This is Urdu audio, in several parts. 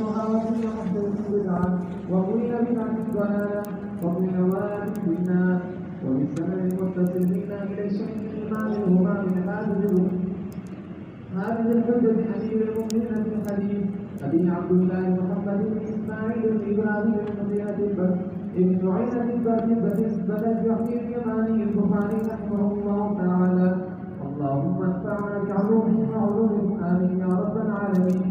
وكل محدثة بدعة وكل بدعة ضلالة وكل ضلالة في النار وبالسند المتصلين إلى الشيخ الإمام الهمام هذه الحجة أمير المؤمنين في الحديث أبي عبد الله محمد بن إسماعيل بن إبراهيم بن ابن عيسى بن الجحيم اليماني البخاري رحمه الله تعالى. اللهم انفعنا بعلومه وعلومهم آمين يا رب العالمين.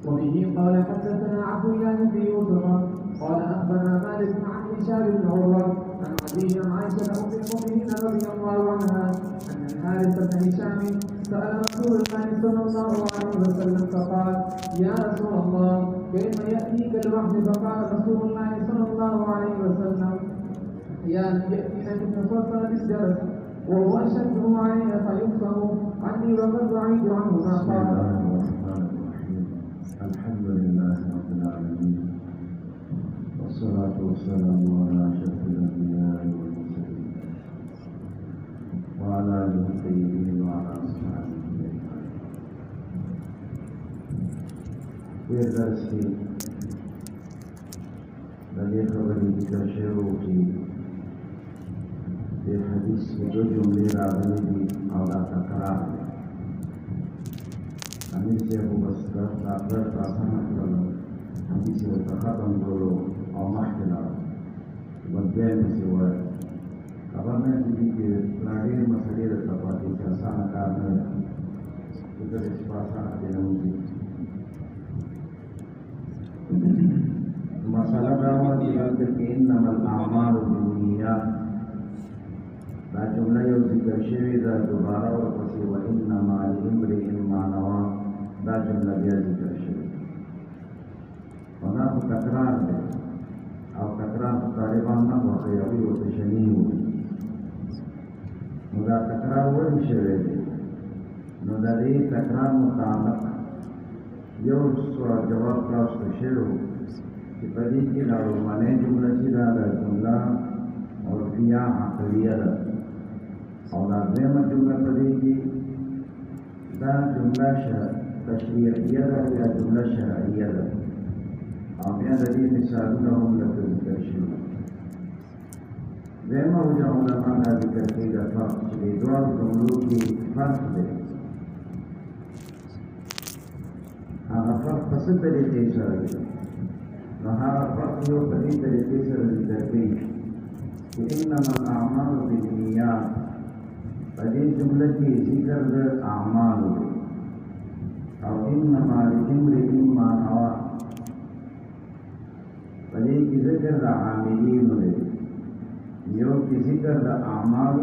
وبه قال حدثنا عبد الله بن يوسف قال أخبرنا مالك عن هشام بن عروة عن أبيه عن عائشة أم المؤمنين رضي الله عنها أن الحارث بن هشام سأل رسول الله صلى الله عليه وسلم فقال: يا رسول الله كيف يأتيك الوحي؟ فقال رسول الله صلى الله عليه وسلم: يأتينا من صلصلة الجرس وهو أشده علي فيكفر عني وقد رأيت عنه ما قال. الحمد لله رب العالمين والصلاة والسلام على أشرف الأنبياء والمرسلين وعلى آله الطيبين وعلى أصحابه أجمعين. في درس الذي خبر ذكر في حديث جو جملے راغلی اور تکرار امیر سے ابو بصر اکبر آسان اکبر حدیث ختم کرو اور محکلہ بدے میں سے وہ خبر میں تھی کہ پراڑی مسئلے تفاتی سے آسان کار میں ادھر اس پاسا دینا مجھے مسئلہ برامہ دیا کہ انما الاعمال بالنیات دا جمله یو ذکر شوی دا دوباره ورپسې وانما لامرئ ما نوى دا جمله بیا ذکر شوی او دا خو تکرار دی او تکرار په طالبان نه خوښوي هغوی ورته شنیع وایي نو دا تکرار ولې شوی دی نو د دې تکرار متعلق یو سوال جواب تاسو ته شوی و چې په دې کې دا لومړنۍ جمله چې دا د جمله عرفیه عقلیه ده اور دویمه جمله په دې کې دا جمله تشریعیه ده یا جمله شرعیه ده او بیا د دې مثالونه هم لکه ذکر شوي. دویمه وجه علما دا ذکر کوي د فرق چې د دواړو جملو کې فرق دی. هغه فرق په څه طریقې سره دی؟ نو هغه فرق یو په دې طریقې سره ذکر کوي چې انما الاعمال بالنیات فدې جمله کې ذکر د اعمال او انما لامرئ ما نوى فدې کې ذکر د عاملین دی یو کې ذکر د اعمال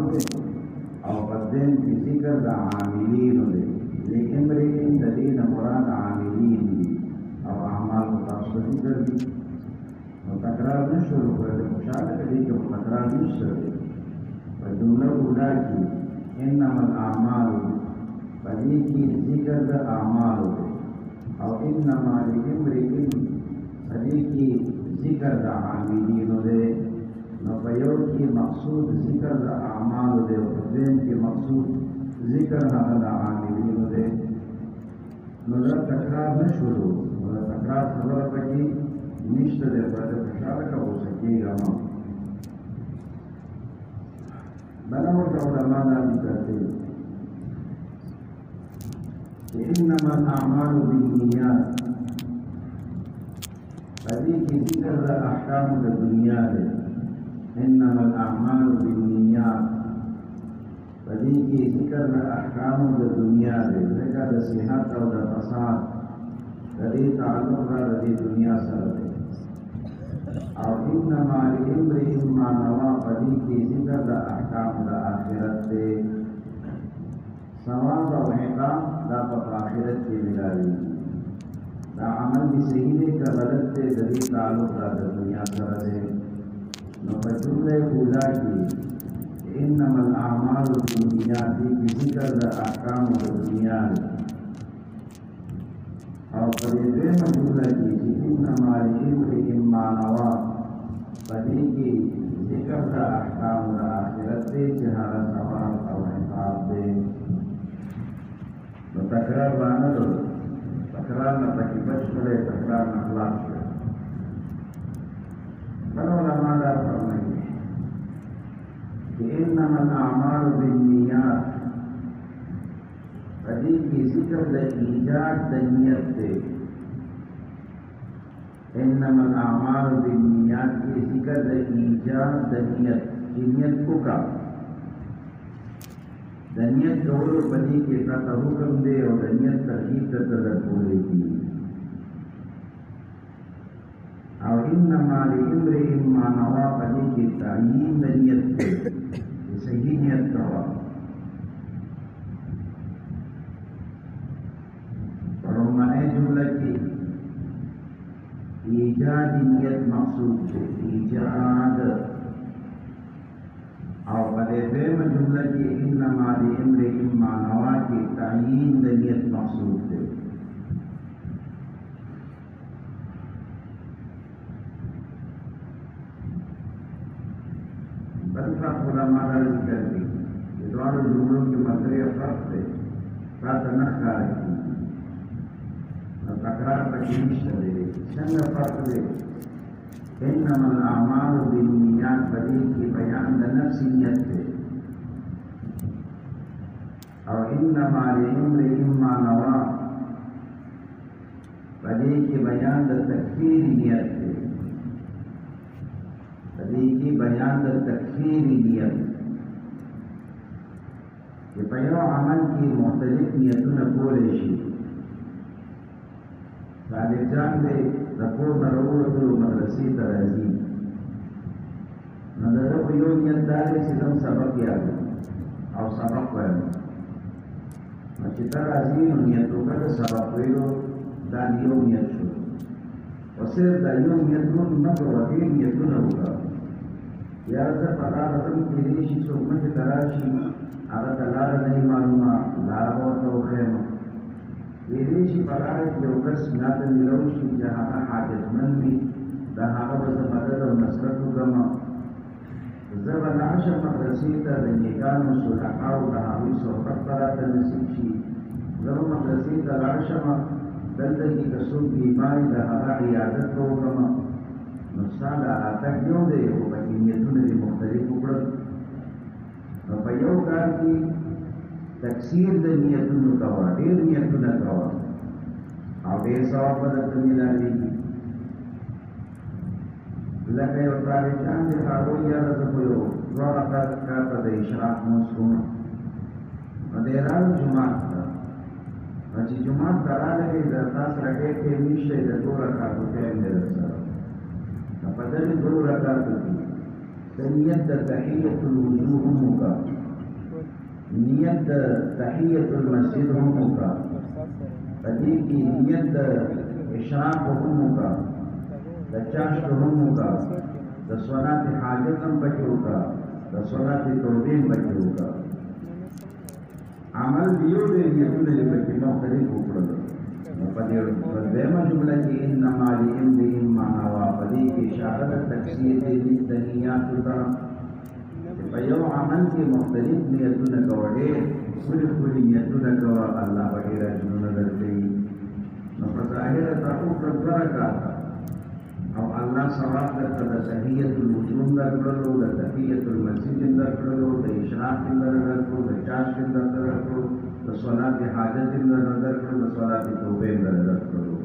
او بدن کې ذکر د عاملین دی لامرئ د دې نه مراد عاملین دي او اعمال متأصل ذکر دي نو تکرار نشو ورته خوشاله دي چې تکرار نشته په جمله اوله کې انما الاعمال فدې کې ذکر د اعمال او انما لامرئ فدې کې ذکر د عاملین دی نو په یو کې مقصود ذکر د اعمال دی او په دویم کې مقصود ذکر هغه د عاملین دی نو دا تکرار نشو نو دا تکرار خبره پکې نشته دی په خوشاله کا اوسه کېږه بلور علماء ذکر کوي چې انما الاعمال بالنیات فدې کې ذکر د احکام د دنیا دی انما الاعمال بالنیات فدې کې ذکر د احکام د دنیا دی ځکه د صحت او د فساد د دې تعلق را د دنیا سره دی او انما لامرئ ما نوى فدې کې ذکر د احکام د آخرت دی ثواب او عقاب دا په آخرت کې ملایي دا عمل دې صحیح دی که غلط دی د دې تعلق را د دنیا سره دی نو په جمله اوله کې انما الاعمال بالنیات دې کې ذکر د احکام د دنیا دی او په دې دویمه جمله کې چې انما لامرئ ما نوى فدې کې ذکر د احکام د آخرت دی چې هغه ثواب او عقاب دی نو تکرار باندې تکرار نه پکې بچ کړی، تکرار نه خلاص کړی. بل علما دا فرمایي چې انما الاعمال بالنیات، په دې کې ذکر د ایجاد د نیت دی. انما الاعمال بالنیات کې ذکر د ایجاد د نیت، چې نیت وکړه. د نیت کولو په دې کې پراته حکم دی او د نیت ترغیب درته درکولی کېږي. او انما لامرئ ما نوى، په دې کې تعیین د نیت دی، چې صحیح نیت کوه. په لومړنۍ جمله کې ایجاد نیت مقصود دی، ایجاد. او په دې دویمه جمله کې انما لامرئ ما نوى کې تعیین د نیت مقصود دی. بل فرق علما دا ذکر دی چې دواړو جملو کې مطلع فرق دی، راته نه ښکاره کېږي، نو تکرار پکې نشته دی. څنګه فرق دی؟ انما الاعمال بالنیات، په دې کې بیان د نفس نیت دی. او انما لامرئ ما نوى، په دې کې بیان د تکفیر نیت دی. په دې کې بیان د تکفیر نیت، چې په یو عمل کې مختلف نیتونه کولی شي. طالبجان دی د کور نه راووتلو مدرسې ته راځي، نو د ده په یو نیت دا دی چې زه سبق یادوم او سبق وایم. نو چې ته راځي نو نیت وکړه د سبق ویلو، دا یو نیت شو. او صرف دا یو نیت نه کوه، ډېر نیتونه وکړه. یا زه په لاره ځم، کېدای شي څوک مخې ته راشي، هغه ته لاره نه وي معلومه، لاره به ورته وښیم. کېدای شي په لاره کې یو کس ماته میلاو شي چې هغه حاجتمند وي، د هغه به زه مدد او نصرت وکړم. زه به لاړ شم مدرسې ته، د نیکانو صلحاو د هغوی صحبت به راته نصیب شي. زه به مدرسې ته لاړ شم، دلته کې که څوک بیمار وي د هغه عیادت به وکړم. نو ستا د راتګ یو دی، خو پکې نیتونه دې مختلف وکړل. نو په یو کار کې تکثیر د نیتونو کوه، ډېر نیتونه کوه او ډېر ثواب به درته میلاوېږي. لکه یو طالبجان دی، هغه وایي یاره زه خو یو 2 رکعت کاته د اشراق لمونځ کوم. نو دی راغی جومات ته، نو چې جومات ته راغلی د تا سره ډېر ټایم نشته، د 2 رکعتو ټایم دی درسره. نو په دغې 2 رکعتو کې د نیت د تحیة الوضو هم وکړه، نیت د تحیة المسجد هم وکړه، په دې کې نیت د اشراق هم وکړه، د چاشتو هم وکړه، د صلات حاجت هم پکې وکړه، د صلات توبې هم پکې وکړه. عمل دیو دی، نیتونه یې پکې مختلف وکړل. نو په دې دویمه جمله کې انما لامرئ ما نوى، په دې کې اشاره د تکثیر د نیاتو ته، چې په یو عمل کې مختلف نیتونه کوه، ډېر ښکلي ښکلي نیتونه کوه، الله به ډېر اجرونه درکوي. نو په ظاهره ته وکړه 2 رکعته او الله ثواب درته د تحیة الوضو هم درکړلو، د تحیة المسجد هم درکړلو، د اشراق هم درکړلو، د چاشت هم درته درکړلو، د صلات حاجت هم درته درکړلو، د صلات توبې هم درته درکړلو.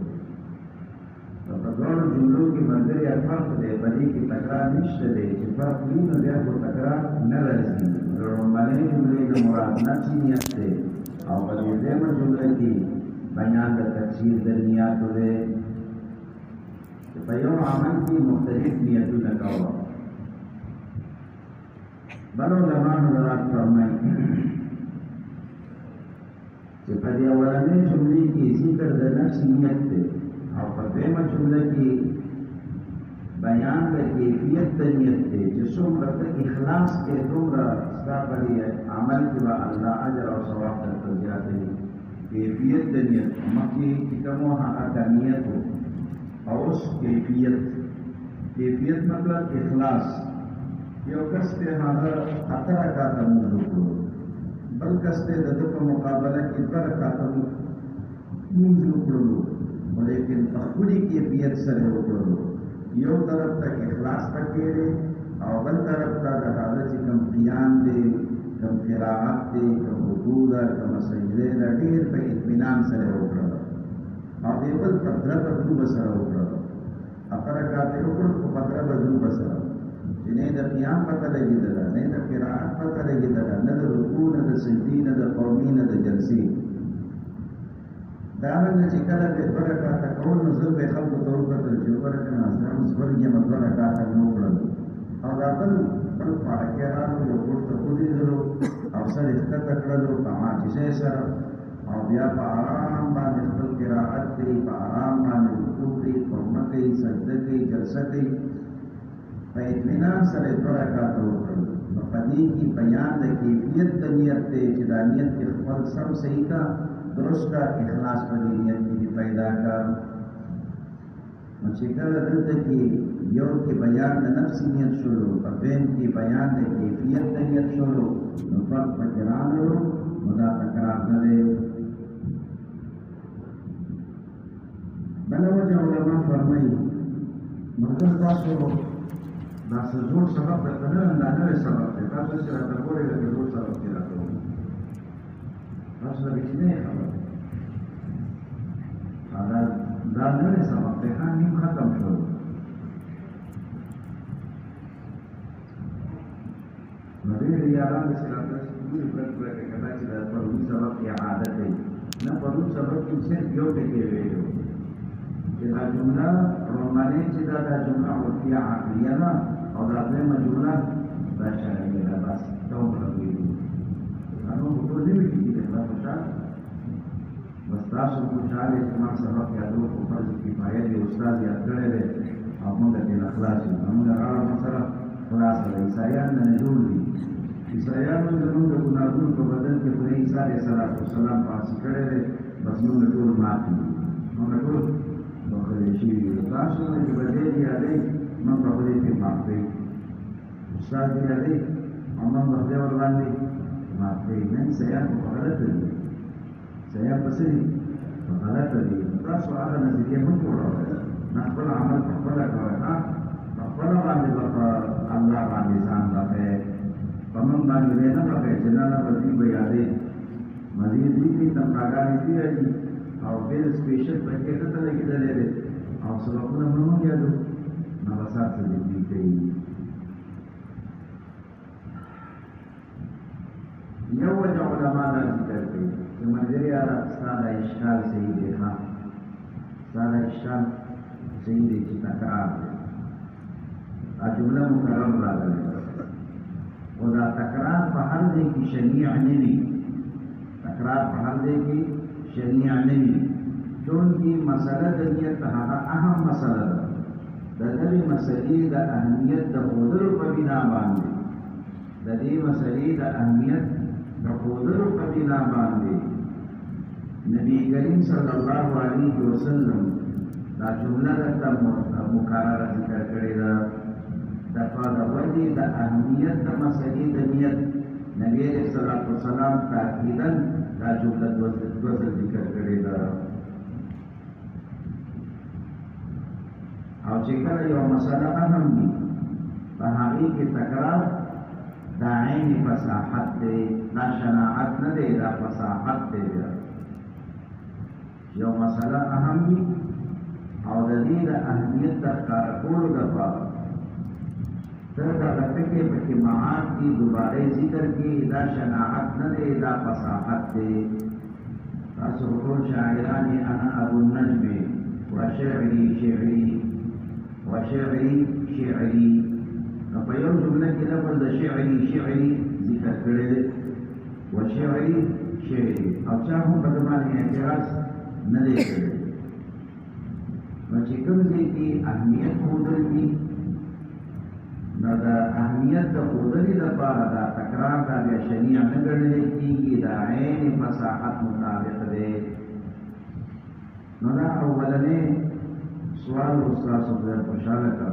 نو په دواړو جملو کې ملګري فرق دی، په دې کې تکرار نشته دی. چې فرق وي نو بیا خو تکرار نه راځي. د لومړنۍ جملې د مراد نفس نیت دی، او په دویمه جمله کې بیان د تکثیر د نیاتو دی، چې په یو عمل کې مختلف نیتونه کوه. بل علما حضرات فرمایي چې په دې اولنۍ جملې کې ذکر د نفس نیت دی، او په دویمه جمله کې بیان د کیفیت د نیت دی، چې څومره ته اخلاص کې دومره ستا په دې عمل کې به الله اجر او ثواب درته زیاتوي. کیفیت د نیت مخکې چې کوم و هغه کمیت و، او اوس کیفیت. کیفیت مطلب اخلاص. یو کس ته هغه 8 رکعاته لمونځ وکړو، بل کس ته د ده په مقابله کې 2 رکعاته لمونځ وکړلو، خپلې کیفیت سره وکړو. یو طرف ته اخلاص پکې دی او بل طرف ته د هغه چې کوم قیام دی، کوم قرائت دی، کوم رکوع ده، کومه سجده ده، ډېر په اطمینان سره وکړه او د بل په درې بدلو سره وکړه. هغه رکعت یې وکړ خو په درې بدلو سره چې نه د قیام پته لګېدله، نه د قرائت پته لګېدله، نه د رکوع، نه د سجدې، نه د قومي، نه د جلسې. دارنګه چې کله به دوه رکعته کول نو زه به خلکو ته وکتل چې وګوره که نه زه اوس ورګېم دوه رکعته مې وکړل او دا بل پاړکۍ راغلو یو پورته ودرېدلو او سر یې ښکته کړلو په عاجزۍ سره او بیا په ارام باندې خپل قرائت کوي، په ارام باندې رکوع کوي، قومه کوي، سجده کوي، جلسه کوي، په اطمینان سره یې دوه رکعته وکړل. نو په دې کې بیان د کیفیت د نیت دی چې دا نیت کې خپل سم صحیح کا، درست کا، اخلاص په دې نیت کې پیدا کا. نو چې کله دلته کې یو کې بیان د نفس نیت شروع، په دویم کې بیان د کیفیت د نیت شروع، نو فرق پکې راغلو، نو دا تکرار نه دی. بله وجه علما فرمایي مطلب تاسو دا څه زوړ سبق درته نه دا نوی سبق دی، تاسو چې راته ګورئ لکه زوړ سبق کې راته وایي، تاسو له رښتینې خبرې دا نوی سبق دی، ښه نیم ختم شو. نو ډېر یاران داسې راته ګوري پرک پرک کدا چې دا پرون سبق کې عادت دی، نه پرون سبق کې صرف یو ټکی ویلو چې دا جمله روماني چې دا جمله عرفیه عقلیه ده او دا دویمه جمله دا شرعیه ده، بس دومره ویلو. نو ټول نه وي چې دا خوشحاله بس تاسو خوشحاله چې ما سبق یادو په فرض کفایه دی، استاد یاد کړی دی او موږ دې نه خلاص یو. موږ هغه مسله خلاصه ده. عیسایان نه جوړ دي، عیسایانو زموږ د ګناهونو په بدل کې خدای عیسی علیه السلام پاسې کړی دی، بس موږ ټول مات دي، موږ ټول بخښلي شوي یو. تاسو نه چې بدې دې یادوي موږ په خدای کې معاف کړئ، استاد دې یادوي او موږ په خدای ورباندې معاف کړئ. نه عیسایان په غلطه دي، عیسایان پسې دي په غلطه دي. تاسو هغه نظریه مه جوړوئ، نه خپل عمل په خپله کوئ، په خپله باندې به په الله باندې ځان بخئ، په موږ باندې به نه بخئ چې نه نه به دوی به یادوي. مزید دي کې تنخواګانې دي راځي او بل سپیشل پکې ښه لګېدلی دی او سبقونه به موږ یادو، نو بس هر څه دې دوی کوي. یو وجه علما دا ذکر کوي چې ملګري یاره ستا دا اشکال صحیح دی، ښه ستا دا اشکال صحیح دی چې تکرار دی، دا جمله مکرر راغلی خو دا تکرار په هر ځای کې شنیع نه وي، تکرار په هر ځای کې شنیع نه وي، چونکې مسله د نیت هغه اهم مسله ده. د دغې مسلې د اهمیت د ښودلو په بنا باندې، د دې مسلې د اهمیت د ښودلو په بنا باندې نبی کریم صلی الله علیه وسلم دا جمله درته مکرره ذکر کړې ده. د وجې د اهمیت د مسلې د نیت نبی علیه الصلاة والسلام تاکیدا دا جمله دوه ځله ذکر کړې ده. او چې کله یو مسله اهم وي په هغې کې تکرار دا عین فصاحت دی، دا شناعت نه دی، دا فصاحت دی. یو مسله اهم وي او د دې د اهمیت د ښکاره کولو دپاره ته دغه ټکي پکې معاد دي، دوباره ذکر کړي، دا شناعت نه دی، دا فصاحت دی. تاسو ټول شاعران یې انا ابو النجم وشعري شعري وشعري شعري، نو په یو جمله کې لفظ د شعري شعري ذکر کړی دی، وشعري شعري، او چا هم په دې باندې اعتراض نه دی کړی. نو چې کوم ځای کې اهمیت ښودل وي نو د اهمیت د ښودلې لپاره دا تکرار دا بیا شنیع نه ګڼلی کېږي، د عین فصاحت مطابق دی. نو دا اولنی سوال استاد ډېر خوشحاله کړ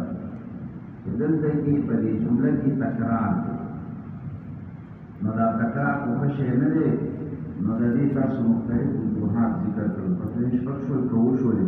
چې دلته کې په دې جمله کې تکرار دی، نو دا تکرار خو ښه شی نه دی. نو د دې تاسو مختلف وجوهات ذکر کړل، په دې شپږ شول که وشولې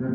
ذکر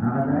هذا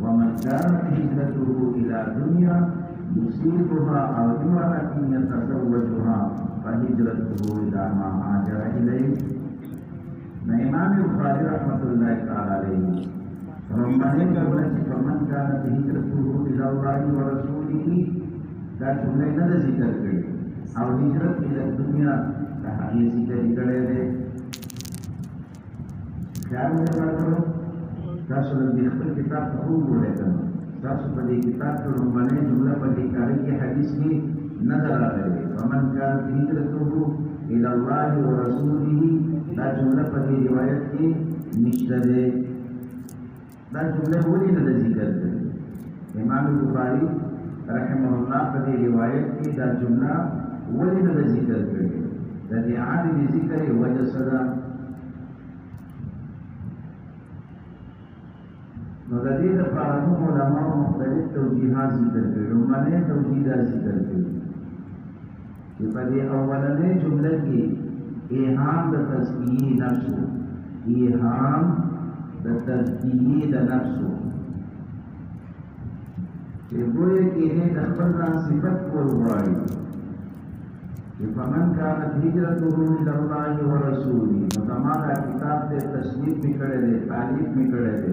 ومن كانت هجرته إلى دنيا يصيبها أو امرأة يتزوجها فهجرته إلى ما هاجر إليه. إمام البخاري رحمة الله تعالى عليه رمضان قبل فمن كانت هجرته إلى الله ورسوله دا جملے نہ ذکر کرے اور ہجرت إلى الدنيا دا یہ ذکر کرے دے خیال میں کرو تاسو د خپل کتاب ته وګورئ تاسو په دې کتاب کې رومانه جمله په دې کاری کې حدیث کې نظر راغلی ومن كانت هجرته الى الله ورسوله دا جمله په دې روایت کې نشته ده دا جمله ولې نه ذکر ده امام بخاری رحمه الله په دې روایت کې دا جمله ولې نه ذکر کړي د دې عادي ذکر وجه صدا نو د دې لپاره هم علماء مختلف توجیهات ذکر کړي رومانه توجیهات ذکر کړي چې په دې اولنې جمله کې ایهام د تزکیه نفس ایهام د تزکیه د نفس چې ګویا کې نه د خپل ځان صفت کول غواړي چې فمن كانت هجرته الى الله ورسوله نو زموږه کتاب ته تصنیف میکړه دې تعلیف میکړه دې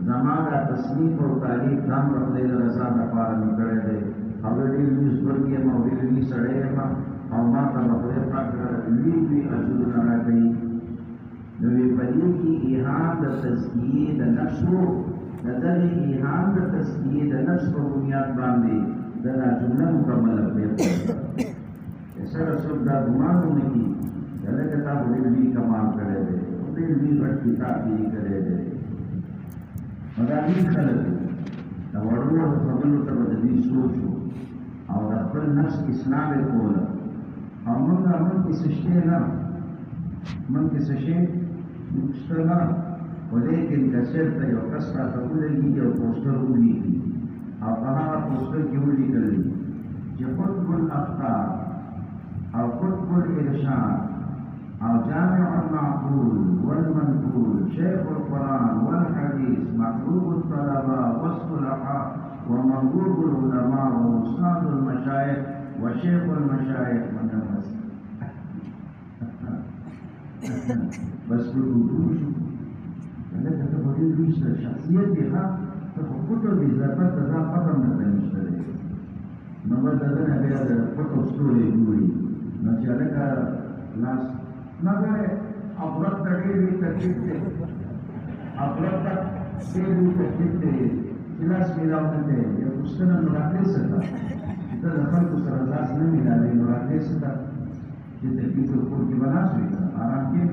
زماغا تصنیف اور تعلیف دام رخلے رضا دفار نکڑے دے حویلی نیوز پر کیا مویلی سڑے ما او ما تا بخوی پاکر لیوی اجود نرا گئی نوی پلی کی ایحام دا تزکیه دا نفسو نظر ایحام دا تزکیه دا نفس پر بنیاد باندے دا جملہ مکمل اپنے ایسا رسول دا گمان ہونے کی جلے کتاب لیوی کمال کرے دے لیوی رٹ کتاب بھی کرے دے مدامین خلق دا وړو خبرو ته د دې سوچو او د خپل نفس اسلام کول او موږ کې څه شی نه شته نه ولیکن کثیر ته یو کس راته ولګي یو پوسټر ولیکي او په هغه پوسټر کې ولیکل چې خطب الاخطار او خطب الارشاد او جامع المعقول والمنقول شيخ القرآن والحديث مطلوب الطلبة والصلحاء ومنظور العلماء وأستاذ المشايخ وشيخ المشايخ من الناس بس بالوجود لك تقولين ليش الشخصية دي تخطط بإضافة ذا قدم نتنشتري نبدأ بهذا الخطب ستوري يقولي نجعلك ناس نظر افراد تغییری تکلیف تے افراد تک سیدی تکلیف تے خلاص میلاؤں تے یا کشتنا نراتے ستا جتا دخل کو سرزاز نمیلا لے نراتے ستا جتا تکلیف خود کی بنا سویتا آرام کی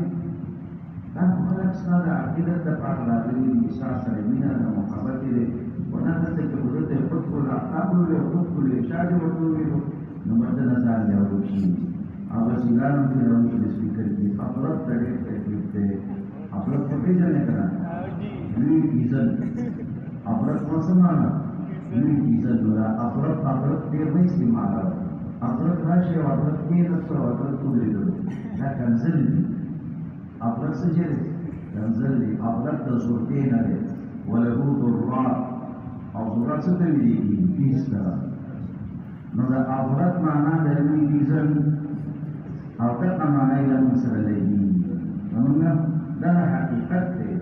تاک خلق ستا عقیدت دا پاک لاغلی احساس رمینا دا محبتی دے ونا دستے کہ حضرت خود کو لاقاب ہوئے خود کو لشاج ہوئے نمرد نظار یا روشی وسیلانوں کے روش سپیکر کی افراد تغیر تکلیف تے افراد کو بھیجنے کرا لوی ایزن افراد کو سمانا لوی ایزن لولا افراد تیر نہیں سی مارا افراد راشی افراد تیر نفسر افراد کو دے دو یا کنزل دی افراد سجر کنزل دی افراد تصورتے نرے ولہو ضرورات اور ضرورات سے تبیدی کی پیس کرا نو دا افراد مانا دا لوی ایزن او تقع معنی لهم سر لگی ومنا دانا حقیقت تے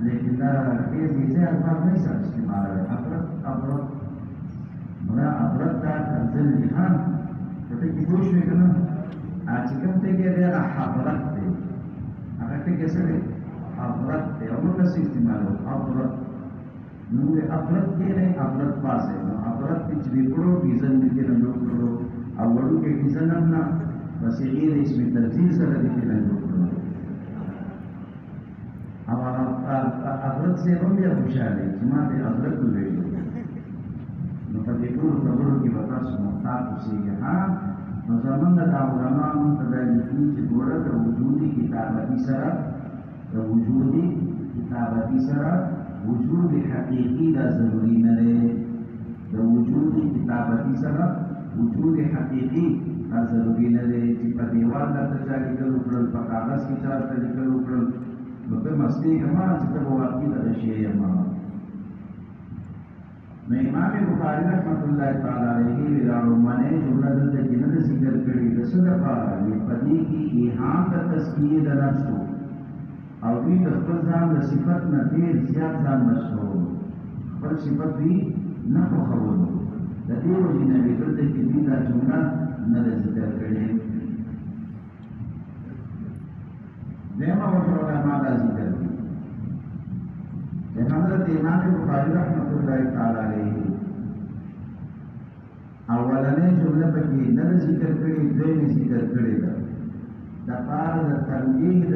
لیکن دانا حقیقت دیسے الفاظ نہیں سر استعمال ہے افراد منا افراد تا کنزل لحان ته کې پوښ وی کنه چې کوم ته کې بیا حضرت دی هغه ته کې سره حضرت دی او نو څه استعمالو حضرت نو حضرت کې نه حضرت پاسه نو حضرت چې وکړو بیزن کې نه جوړو او ورو کې بیزن نه بس یې اسم تنزیل سره دې کې نه جوړو او حضرت سے هم بیا خوشاله چې ما دې حضرت ویلو نو په دې ټول خبرو کې به تاسو محتاط اوسئ ها نو زمونږ د علماء متدلین چې ګوره د وجودي کتابتي سره د وجودي کتابتي سره وجود حقیقي دا ضروري نه دی د وجودي کتابتي سره وجود حقیقي دا ضروري نه دی چې په دیوال درته چا لیکل وکړل په کاغذ کې چا ورته لیکل وکړل نو ته مستې کما چې ته به واقعي دغه شی یما نو امام بخاری رحمت الله تعالی علیه ویراړمنه جمله دلته کې نه ذکر کړي د څه لپاره په دې کې ایهام د تزکیه د نفس او دوی د خپل ځان د صفت نه ډېر زیات ځان مشهور خپل صفت دوی نه خوښول د دې وجې نه دلته کې دوی دا جمله نه ذکر کړي دیمه ورته علماء دا ذکر کړي حضرت امام بخاری رحمت الله تعالی علیه اولنې جمله پکې نه ذکر کړي دویمه ذکر کړي ده د پاره د تنبیه د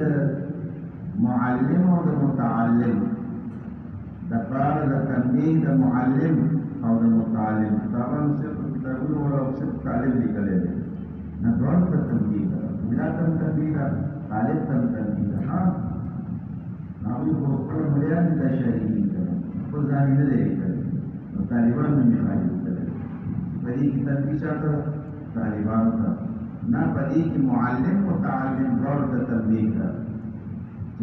معلم او د متعلم د پاره د تنبیه د معلم او د متعلم طبعا صرف کتابونو او صرف طالب لیکل دي نه ډول ته تنبیه ده بلا تنبیه ده طالب تنبیه ده ها ناوی کو خپل مليان د شریعي په ځان نه دی کړی نو طالبان نه مخالف کړي په دې کې تنبیه شاته طالبان ته نه په دې کې معلم او متعلم ډول ته تنبیه ده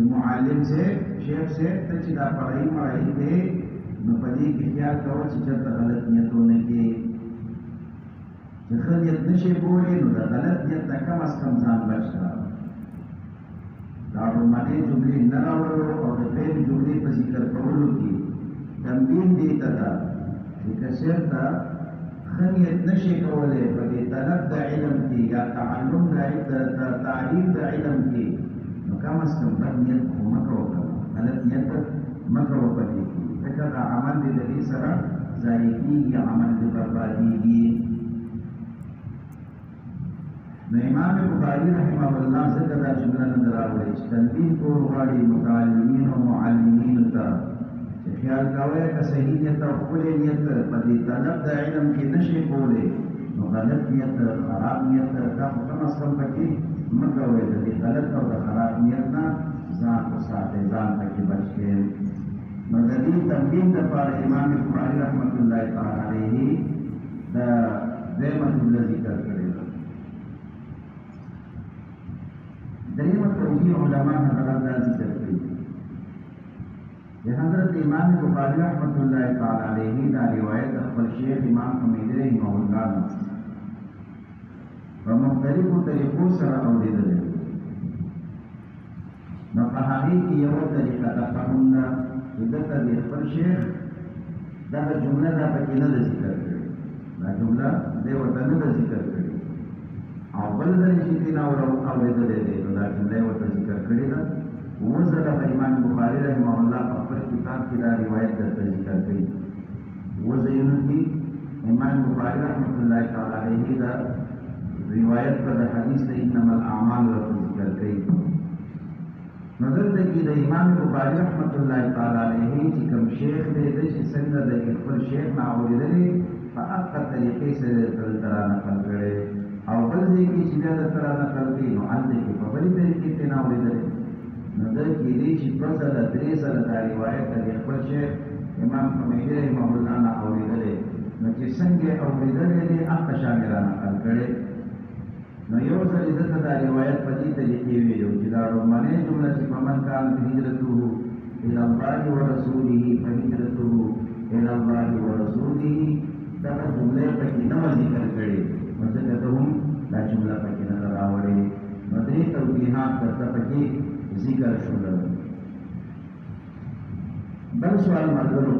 معلم سے شیخ سے ته دا پڑھائی مړای دی نو په دې کې خیال کوو چې چېرته غلط نیتونه کې چې ښه نیت نشي کولی نو دا غلط نیت نه کم از کم ځان بچ کړه دا ورمنې جملې نه راوړلو او د فعل جملې په ذکر کولو کې تنبیه دې ته ده چې که چېرته ښه نیت نشي کولی په دې طلب د علم کې یا تعلم د تعلیم د علم کې کم از کم بد نیت مکه وکړه غلط نیت مکه وکړي ځکه دا عمل دې د دې سره ضایع کېږي عمل دې بربادېږي نو امام بخاري رحمه الله ځکه دا جمله نه راوړي چې تنبیه کول غواړي متعلمین او معلمین ته چې خیال کوئ که صحیح نیت او ښکلی نیت په دې طلب د علم کې نشي کولی نو غلط نیت خراب نیت دا خو کم از کم پکې مکه وې د دې غلط او د خراب نیت نه ځان وساتئ ځان پکې بچ کړئ نو د دې تنبیه لپاره امام بخاري رحمت الله تعالی علیه دا دیمه جمله ذکر کړې ده دیمه توجیه علماء حضرات دا ذکر کړي حضرت امام بخاری رحمت الله تعالی علیه دا روایت خپل شیخ امام حمید رحمه الله په مختلفو طریقو سره اوریدل نو په هغه کې یو طریقه ده فهم ده چې دغه د خپل شیخ دا جمله دا پکې نه ذکر کړي دا جمله دې ورته نه ذکر کړي او بل ځای چې دې نو اوریدل دي نو دا جمله ورته ذکر کړي ده وزله امام بخاری رحمه الله په خپل کتاب کې دا روایت درته ذکر کړي وزینو کې امام بخاری رحمه الله تعالی علیه دا روایت پر حدیث د انما الاعمال ورته ذکر کړي نظر ته کې د امام بخاری رحمه الله تعالی علیه چې کوم شیخ دې چې څنګه د خپل شیخ نه اوریدلې په هغه طریقې سره تر نقل کړي او بل دې کې چې دا تر نقل کړي نو ان دې په بلې طریقې ته نه اوریدلې نظر کې دې چې په ځله درې سره دا روایت د خپل شیخ امام حمید رحمه الله نه اوریدلې نو چې څنګه اوریدلې دې هغه شامل نقل کړي نو یو ځل دغه دا روایت په دې طریقې ویلو چې دا رومانه جمله چې فمن کان هجرته الى الله ورسوله فهجرته الى الله ورسوله دا جمله په کې نو ذکر کړي مطلب ته هم دا جمله په کې نه راوړي نو دې توضیحات درته په کې ذکر شول بل سوال مرګرو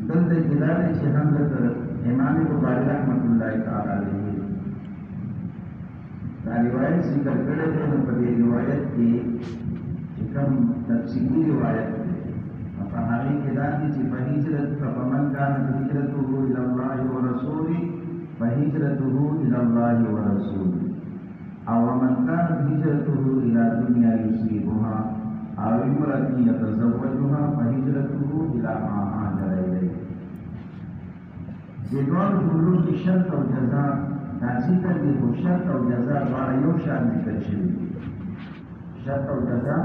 دلته کدارې چې هم د امام بخاري رحمت الله تعالی علیه دا روایت ذکر کړی دی نو په دې روایت کې چې کوم تفصیلي روایت دی په هغې کې دا دي چې فهجرت فمن كانت هجرته الى الله ورسوله فهجرته الى الله ورسوله او من كانت هجرته الى دنيا يصيبها او امرأة يتزوجها فهجرته الى ما هاجر اليه. د دوه جملو کې شرط او جزاء دا ذکر دی خو شرط او جزاء دواړه یو شان ذکر شوي دي. شرط او جزاء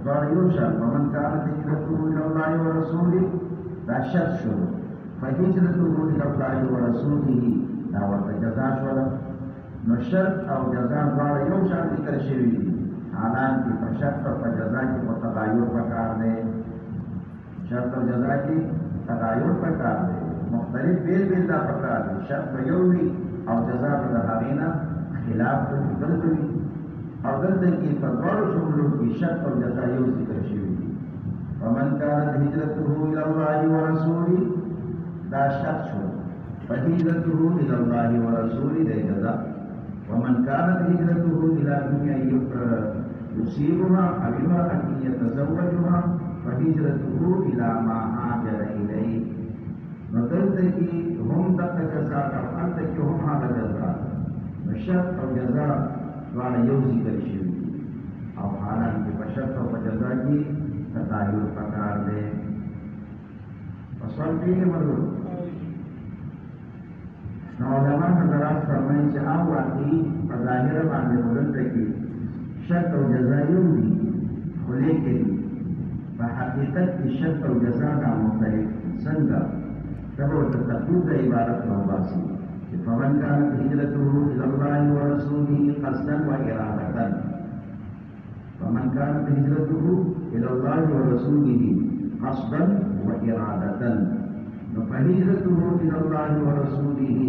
دواړه یو شان. ومن كانت هجرته الى الله ورسوله دا شرط شو، فهجرته الى الله ورسوله دا ورته جزاء شوله. نو شرط او جزاء دواړه یو شان ذکر شوي دي، حالانکه په شرط او په جزاء کې په تغایر پکار دی. شرط او جزاء کې تغایر پکار دی، مختلف بیل بیل دا پکار دی. شرط به یو وي او جزاء به د هغې نه خلاف دلته وي. او دلته کې په دواړو جملو کې شرط او جزاء یو ذکر شوي دي. ومن كانت هجرته الى الله ورسوله دا شرط شو، فهجرته الى الله ورسوله دا جزاء. ومن كانت هجرته الى دنيا يصيبها او امرأة يتزوجها فهجرته الى ما هاجر اليه. نو دلته کې هم دغه جزاء او هلته کې هم هغه جزاء. نو شرط او جزاء دواړه یو ذکر شوي دي او حالانکه په شرط او په جزاء کې تغایر پکار دی. په سوال کې مرغو نو علماء حضرات فرمایي چې هغه واقعي په ظاهر باندې دلته کې شرط او جزاء یو دي، خو لیکن په حقیقت کې شرط او جزاء دا مختلف څنګه تبو تطبیق د عبارت نو باسي چې فمن كانت هجرته الى الله ورسوله قصدا وإرادة. فمن كانت هجرته الى الله ورسوله قصدا وإرادة فهجرته الى الله ورسوله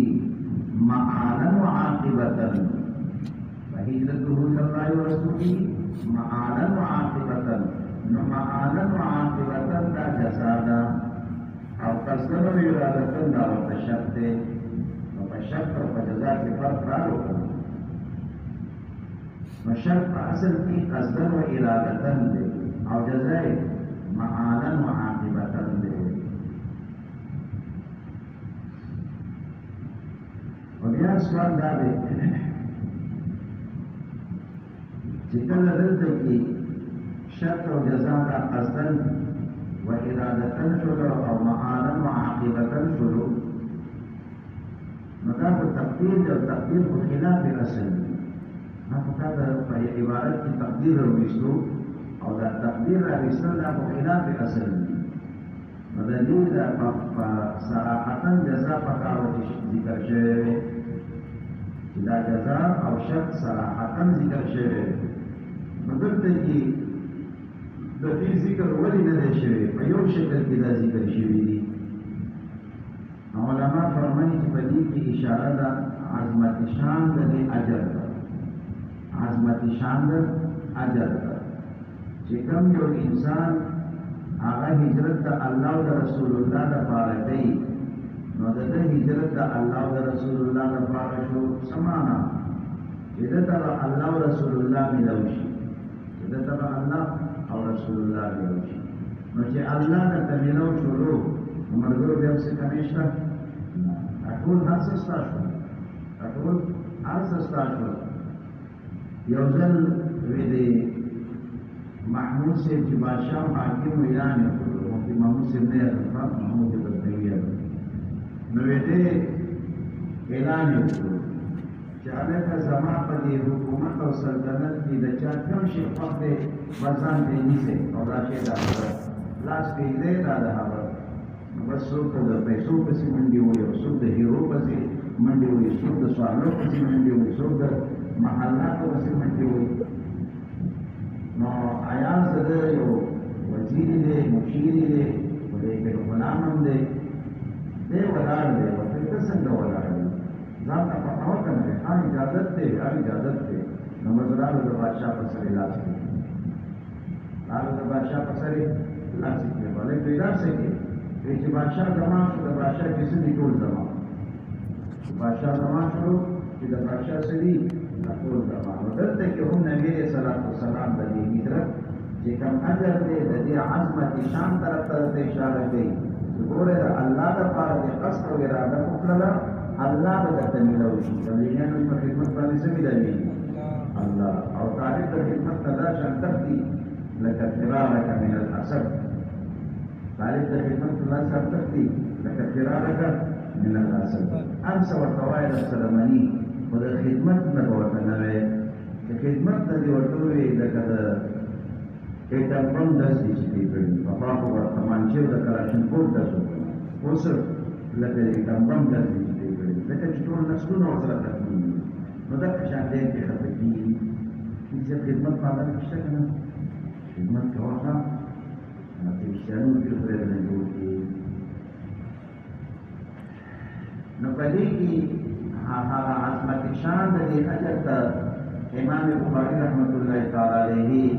معانا وعاقبة. فهجرته الى الله ورسوله معانا وعاقبة. معانا وعاقبة دا جزاء او قصدا وإرادة دا ورته شرط دی. نو په شرط او په جزاء کې فرق راوړو. نو شرط په اصل کې قصدا وإرادة دی او جزاء معانا وعاقبة دی. و بیا سوال دا دی چې کله دلته کې شرط او جزاء دا قصدا و ارادتن شلو او معانا و عاقبتن شلو، نو دا په تقدیر او تقدیر په خلاف اصل دی. هغه دا په عبارت کې تقدیر راوستو او دا تقدیر راوستل دا په خلاف اصل دی. نو د دې دا په صراحتا جزاء په کارو کې ذکر شوی چې دا جزاء او شرط صراحتا ذکر شوی. نو دلته کې د دې ذکر ولې نه دی شوی؟ په یو شکل کې دا ذکر شوي دي. علماء فرمایي چې په دې کې اشاره ده عظمت شان د اجر ده. عظمت شان د اجر ده چې کوم یو انسان هغه هجرت د الله او د رسول الله لپاره کوي، نو د دې هجرت د الله او د رسول الله لپاره شو سمانا چې د الله او رسول الله ملو شي، چې د الله او رسول الله ملو شي. نو چې الله ته ملو شروع مرګرو بیا څه کمیشته ټول هر څه ستاسو ټول هر څه ستاسو. یو ځل وی دی محمود صاحب چې بادشاہ حاکم اعلان وکړ، مفتي محمود صاحب نه راځه محمود غزنوي نو وی دی اعلان وکړ چې هغه زما په دې حکومت او سلطنت کې د چا کوم شي وخت ورځان دی نیسه او راشي دا لاس کې دې دا ده بس څوک د پیسو پسې منډي وي او څوک د هیرو پسې منډي وي، څوک د سوالو پسې منډي وي، څوک د محلاتو پسې منډي وي. نو عیان زده یو وزیر دی، مشیر دی، لیکن غلام هم دی، دی ولاړ دی. ورته ته څنګه ولاړ دی؟ ځان ته پته وکړه هر اجازت دی، هر اجازت دی. نو مزرالو د بادشاه په سر لاس کې لاله د بادشاه په سر لاس کې ولې پیدا سکے چې بادشاہ زمان شو د بادشاہ کیسه دي ټول زمان بادشاہ زمان شو چې د بادشاہ سړي ټول زمان نو دلته کې هم نبی صلی الله علیه وسلم د دې هجرت چې کوم اجر دی د دې عظمت شان طرف ته اشاره کوي ګوره د الله د پاره د قصد او اراده وکړه الله به درته ملوي شي تبلیغیانو په خدمت باندې څه ملوي الله او طالب د خدمت ته دا شان تختی لکه فرارك من الاسد طالب د خدمت ته دا شان تختی لکه فرارك من الاسد انس ورتوایل السلمانی خو د خدمت نه ورته نه وي د خدمت نه دی ورته وي لکه د ایټم بم داسې چې دی کړي په پاکو ورته مانچې د کلاشینکوف داسې اوس لکه ایټم بم داسې چې دی کړي لکه چې ټول نسلونه ورسره ختمېږي نو دا په شان دی کې خفه کېږي چې خدمت باندې شته که نه خدمت کوه ښه کریسټیانو کې خدای نه جوړ کړي نو په دې کې هغه عظمت شان د دې اجر ته امام بخاري رحمت الله تعالی علیه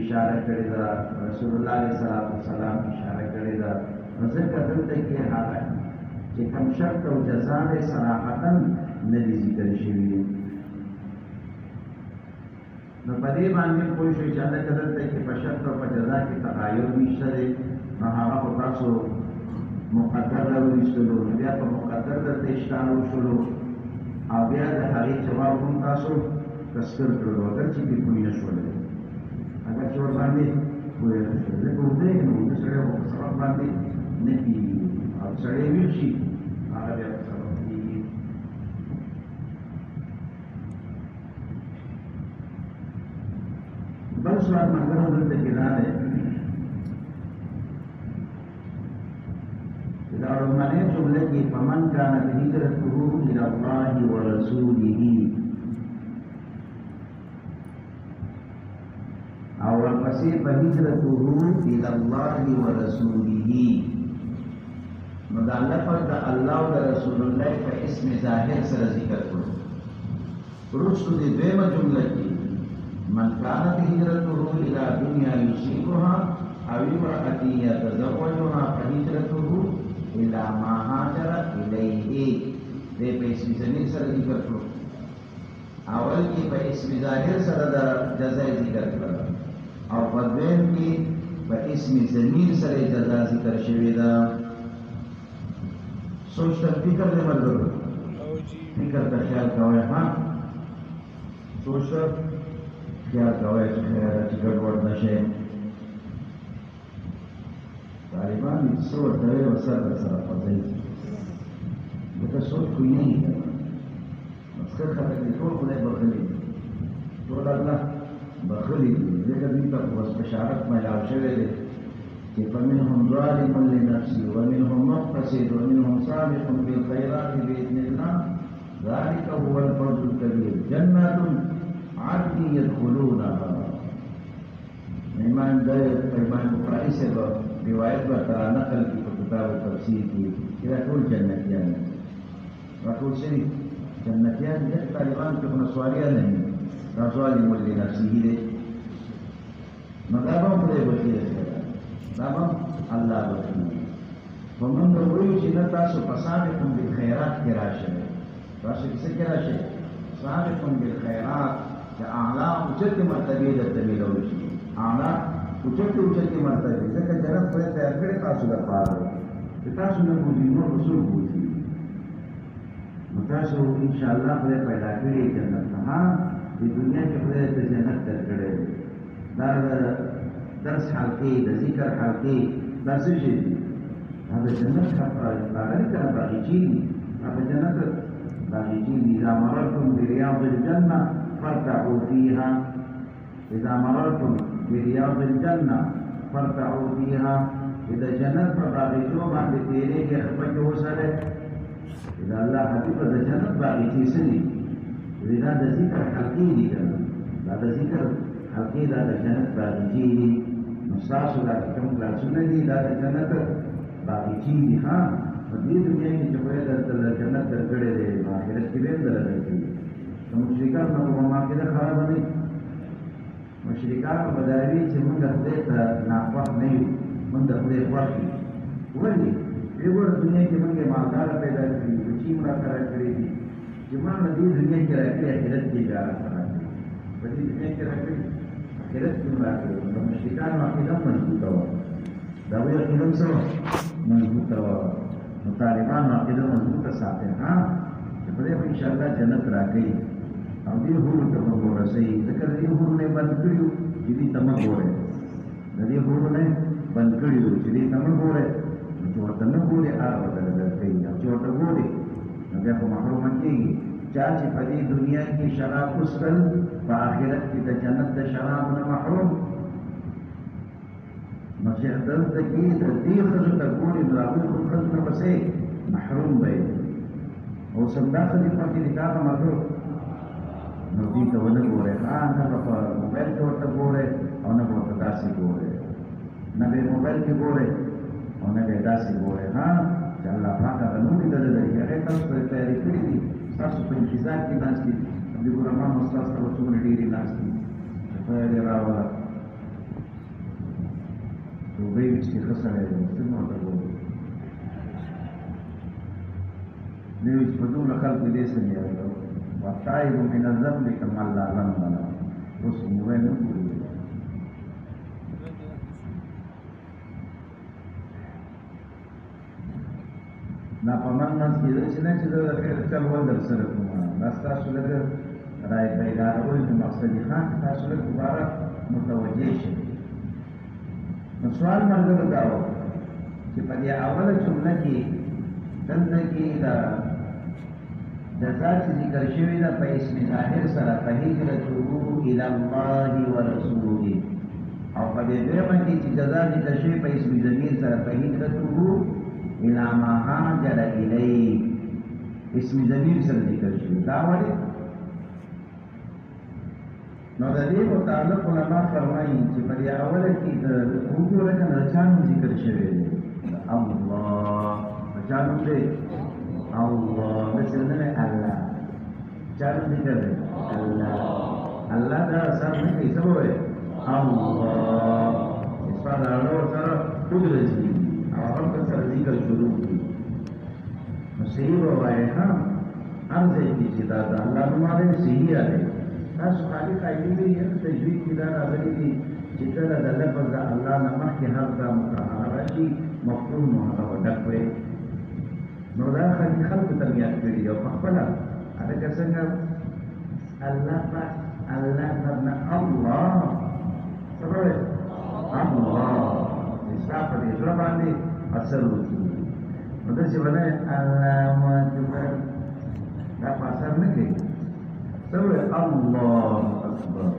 اشاره کړې ده رسول الله علیه السلام اشاره کړې ده نو ځکه دلته کې هغه چې کوم شرط او جزا یې صراحتا نه دي ذکر شوي نو په دې باندې پوه شئ چې هلته دلته کې په شرط او په جزا کې تغایر نشته دی نو هغه خو تاسو مقدر راویستلو نو بیا په مقدر درته اشکال وشولو او بیا د هغې جواب هم تاسو تذکر کړلو اگر چې پرې پوه نه شولې اگر چې ورباندې پوه نه شول ځکه اوږده یې نو اوږده سړی خو په سبق باندې نه کېږي او سړی ویښ شي هغه بیا په سبق کېږي بل سوال ملګرو دلته کې دا دی چې دا لومړنۍ جمله کې فمن كانت هجرته الى الله ورسوله او ورپسې فهجرته الى الله ورسوله نو دا لفظ د الله او د رسول الله په اسم ظاهر سره ذکر کړو وروسته د دویمه جمله کې من كانت هجرته الى دنيا يصيبها او امرأة يتزوجها فهجرته الى ما هاجر اليه دې په اسم ضمیر سره ذکر کړو اول کې په اسم ظاهر سره د جزا ذکر کړو او په دویم کې په اسم ضمیر سره جزا ذکر شوې ده سوچ تر فکر دې ملګرو فکر ته خیال کوئ ها سوچ تر خیال کوئ چې ګډوډ نشي طالبان دې څه ورته وایي او سره فضایي دغه سوچ خو یې نه مسکر خلک دې ټول خدای بخلي ټول الله بخلي ځکه دوی ته بس بشارت میلاو شوی دی چې فمنهم ظالم لنفسه ومنهم مقتصد ومنهم سابق بالخيرات باذن الله ذلك هو الفوز الكبير جنات عدن يدخلونها ایمان بخاری سے روایت بتا نقل کی کتاب تفسیر کی کہ ټول جنتیان ټول سری جنتیان دي طالبان کې په سوالیا نه دا ظالم لنفسه دي نو دا به خدای بخیر دا به الله بخیر ومن وایي چې نه تاسو فسابقون بالخيرات کې راشئ تاسو کې راشئ سابقون بالخيرات چې اعلی اوچت مرتبه درته ملوي شي اعلی اوچت مرتبه ځکه جنت په تیار کړی تاسو لپاره چې تاسو نه بوزي نو رسول بوزي نو تاسو ان شاء الله خدای پیدا کړی جنت ها د دنیا کې خدای ته جنت درکړی دا درس حلقې د ذکر حلقې دا څه شي دا د جنت هغه کله باغچې دي هغه جنت باغچې دي اذا مررتم برياض الجنه فارتعوا فيها اذا مررتم برياض الجنه فارتعوا فيها اذا جنت په باغچو باندې تیرېږي خپل وسره اذا الله حبيب د جنت باغچې سړي دا د ذکر حلقې دي کنه دا د ذکر حلقې دا د جنت باغچې دي نو تاسو دا کوم کلاسونه دي دا د جنت باغچې دي ها په دې دنیا کې چې په د جنت درګړې دي آخرت کې به درګړې نو مشرکان نو ما کې دا خراب نه مشرکان په دایوي چې موږ خدای ته ناپاک نه یو موږ د خدای خوښ یو ولې دغه دنیا کې موږ مالدار پیدا کړی چې موږ سره کړی دي چې موږ د دې دنیا کې راځي آخرت کې بیا راځي په دې دنیا کې راځي آخرت کې راځي نو مشرکان عقیده مضبوطه و دا وی عقیده سره مضبوطه و نو طالبان عقیده مضبوطه ساتي ها په دې ان شاء الله جنت راځي او دې هورو ته ورسې ذکر دې هورو نه بند کړیو چې دې تم ګوره دې هورو نه بند کړیو چې دې تم ګوره چې ورته نه ګوري هغه ورته درکې او چې ورته ګوري نو بیا په محروم کېږي چا چې په دې دنیا کې شراب وڅښل په آخرت کې د جنت د شراب نه محروم نو چې دلته کې د دې ښځو ته ګوري نو هغوی خو ښځو نه پسې محروم به او همدا ښځې پکې نکاح ته محروم نو دې ته ونه ګورې نه به په موبایل کې ورته ګورې او نه به ورته داسې ګورې نه به موبایل کې ګورې او نه به داسې ګورې چې الله پاک هغه نورې دله لري هغې تاسو ته تیارې کړي دي ستاسو په انتظار کې ناست دي حبیب الرحمن استاد ته څومره ډېرې ناست دي خدای دې راوله توبې وچکې ښه سړی دی څنګه ورته ګورو نه وي چې په دومره خلکو دې څنګه یادوو والتائب من الذنب كمن لا ذنب له اوس موبایل نه ګوري نا په منځ کې چې نه چې د خیر چل ول در سره کوم دا تاسو لږ راي پیدا کول د مقصد خان تاسو لږ دوباره متوجه شئ نو سوال مرګ دا و چې په دې اوله جمله کې دلته کې دا د ذات ذکر شوی دا په اسم ظاهر سره په هجرته الى الله ورسوله او په دې درېمه کې چې جزا ذکر شوی په اسم ضمیر سره په هجرته الى ما هاجر الیه اسم ضمیر سره ذکر شوی دا ولې نو د دې متعلق علما فرمایي چې په دې اوله کې د وګوره کنه چانو ذکر شوی دی الله چانو دې الله مثلنا الله چانو ذکر دی الله دا سم نه کوي څه وایي الله اسفاد الله سره قدرت دی او هغه سره ذکر شروع کی نو صحیح وایي هم ځای کې چې دا الله نومونه صحیح دی تاسو خالي قایدې دي تجوید کې دا راغلي دي چې کله د لفظ د الله نه مخکې حرف دا متحرک راشي مفعول نو هغه ډک وي نو دا خلکو تربیت کړي او په خپله هغه څنګه الله پاک الله نه الله سره الله حساب دې سره باندې اثر وکړي نو دا چې ونه الله اکبر دا په اثر نه کوي سوى الله أكبر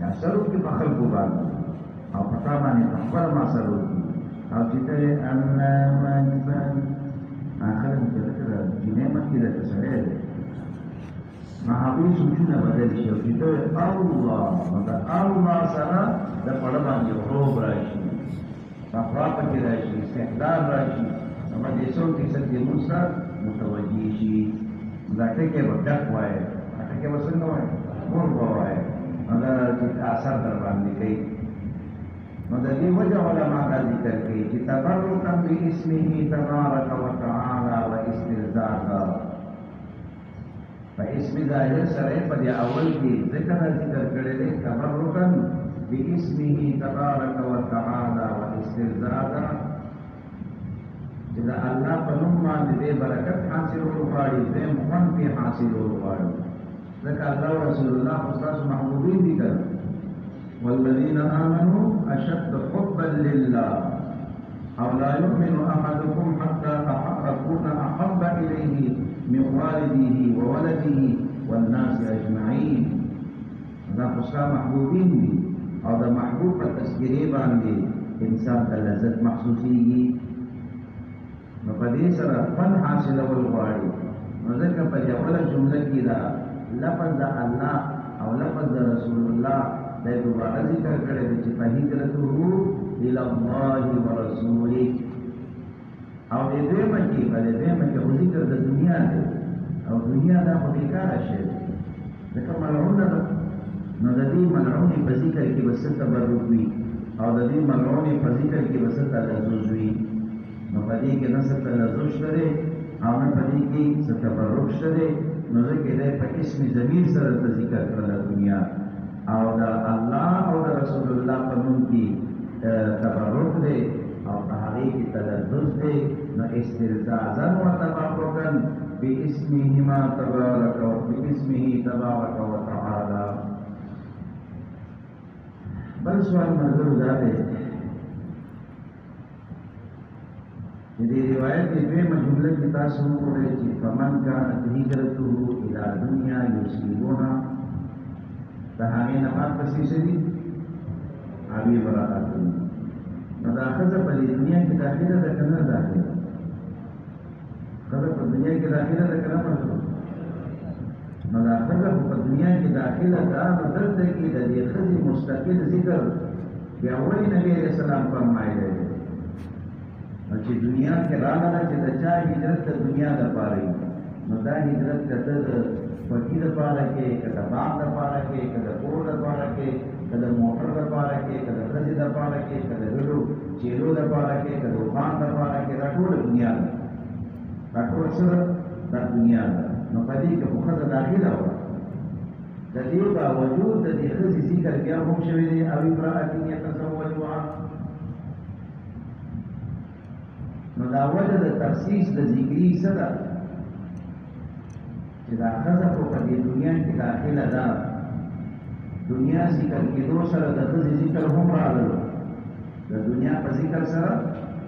يا سلوك بخلق بعض أو فتامني أخبر ما سلوك أو جتري الله أكبر آخر كذا جنيمة كذا تسعيد ما هذه سوچنا بدل شيء جتري الله مطلب الله سرا ده پڑھمان يحروب راشي فقراء كذا راشي استحضار راشي نما جسون كسر جموسا متوجه شي ذاته کې وډک وای که وسنګ وای مور وای دا چې اثر در باندې کوي نو د دې وجه علماء ذکر کوي چې تبرکا باسمه تبارک وتعالى واسترزاقا فاسم ظاهر سره په اول کې ذکر کړی دی تبرکا باسمه تبارک وتعالى واسترزاقا چې دا الله په نوم باندې برکت حاصلول غواړي دې مخن په حاصلول غواړي ذكر الله رسول الله أستاذ محبوبين بك والذين آمنوا أشد حبا لله أو لا يؤمن أحدكم حتى أكون أحب إليه من والده وولده والناس أجمعين هذا أستاذ محبوبين بي هذا محبوب التذكيري باندې إنسان تلذت محسوسيه نفدي سره فن حاصل والغواړي وذكر په اوله جمله کې دا لفظ الله او لفظ رسول الله د دوباره ذکر کړی چې په هجرته الى الله ورسوله او دې مکه په دې مکه ذکر د دنیا دی او دنیا دا په بیکار شي ځکه ملعون ده نو د دې ملعون په ذکر کې بس تبرک وي او د دې ملعون په ذکر کې بس تلذذ وي پدې کې نه څه تلذذ شته او نه پدې کې څه تبرک شته نو ځکه دې په اسم ضمیر سره ذکر کړل دنیا او دا الله او دا رسول الله په نوم کې تبرک دی او په هغه کې تلذذ دی نو استرزازا وتبرکا باسمهما تبارك وباسمه تبارك وتعالى. بل سوال مرغو دا دی دې روایت کې به جمله کې تاسو وګورئ چې فمن كانت هجرته الى دنيا يصيبها فهغه نه پاتې شي اوی برکات نو دا خزه په دنیا کې داخله ده کنه داخله خزه په دنیا کې داخله ده کنه نو دا خزه په دنیا کې داخله ده نو دلته کې د دې خزه مستقل ذکر بیا وایي نبی رسول الله فرمایلی چې دنیا کې راغله چې د چا هجرت د دنیا د پاره نو دا هجرت کته د پټی د پاره کې کته باغ د پاره کې کته کور د پاره کې کته موټر د پاره کې کته خزې د پاره کې کته ګلو چیرو د پاره کې کته وان د پاره کې دا ټول دنیا ده دا ټول سره د دنیا ده نو پدې کې مخه داخله و د دې باوجود د دې خزې ذکر بیا هم شوی دی او ابراهیم يتزوجها نو دا وجه د تخصیص د ذکری صدا چې دا خزه په دې دنیا کې داخله ده دنیا ذکر کېدو سره د خزې ذکر هم راغلو د دنیا په ذکر سره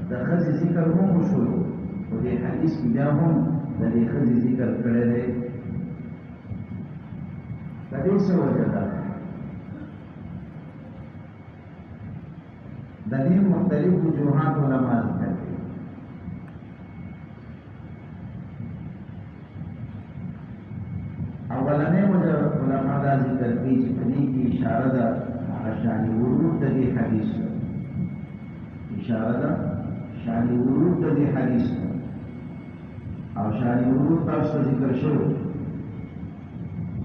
د خزې ذکر هم وشو په دې حدیث کې بیا هم د دې خزې ذکر کړی دی په دې څه وجه ده د دې مختلف وجوهات علما ذکر کوي اولنې وجه علما دا ذکر کوي چې په دې کې اشاره ده شان ورود د دې حدیث اشاره ده شان ورود د دې حدیث او شان ورود تاسو ذکر شو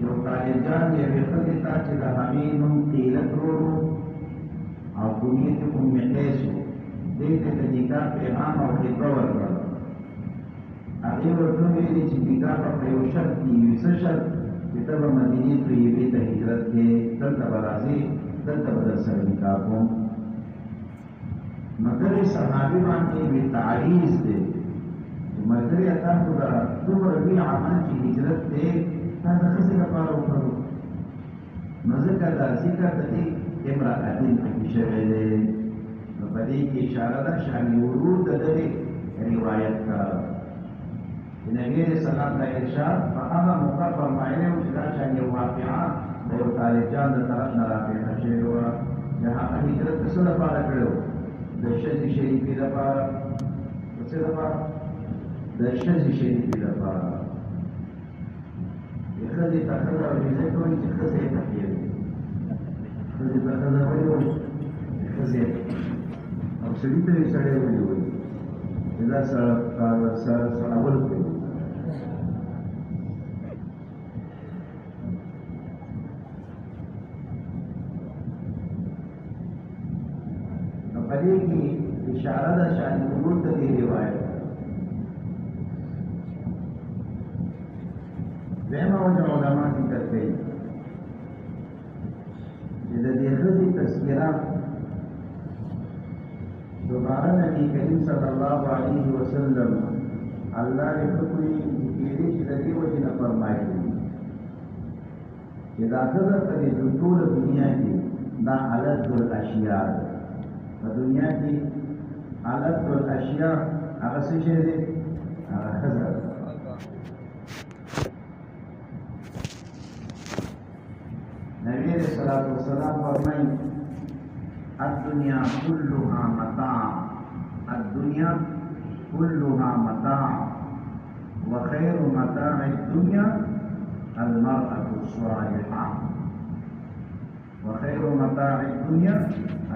یو طالبان یې وکړي چې د حمینم قیلت ورو او کونیت ام قیس دې ته د نکاح پیغام او خطبه ورکړه هغه ورته ویلي چې نکاح په یو شرط کې یو څه شرط چې ته به مدینې طیبې ته هجرت کې دلته به راځې دلته به در سره نکاح کوم مګر صحابي باندې بې تعریض دی چې ملګري تاسو دا دومره لوی عمل چې هجرت دی دا د ښځې لپاره وکړو نو ځکه دا ذکر د دې امرأتین پکې شوی دی نو په دې کې اشاره ده شان ورود د دې روایت کا نبی علیہ السلام کا ارشاد فهذا موقع فرمایلی و چې دا شان یو واقعه د یو طالب جان د طرف نه راپېښه شوې وه د هغه هجرت د څه لپاره کړی و د ښځې شریفې لپاره د څه لپاره د ښځې شریفې لپاره د ښځې ته ښځه ویزه کوي چې ښځه یې پکې وي ښځې ته ښځه وایي ښځې او سړي ته یې سړی وایي چې دا سړول کوي په دې کې اشاره ده شان ورود د دې روایت دویمه وجه علما ذکر کوي چې د دې ښځې تذکره دوباره نبی کریم صلی الله علیه وسلم الله دې کوي چې د دې وجه نه فرمایي چې دا ښځه په دې ټول دنیا کې دا علت الاشیاء په دنیا کې علت الاشیاء هغه څه شی دی هغه ښځه نبی علیہ الصلوۃ والسلام فرمایي الدنيا كلها متاع الدنيا كلها متاع وخير متاع الدنيا المرأة الصالحة وخير متاع الدنيا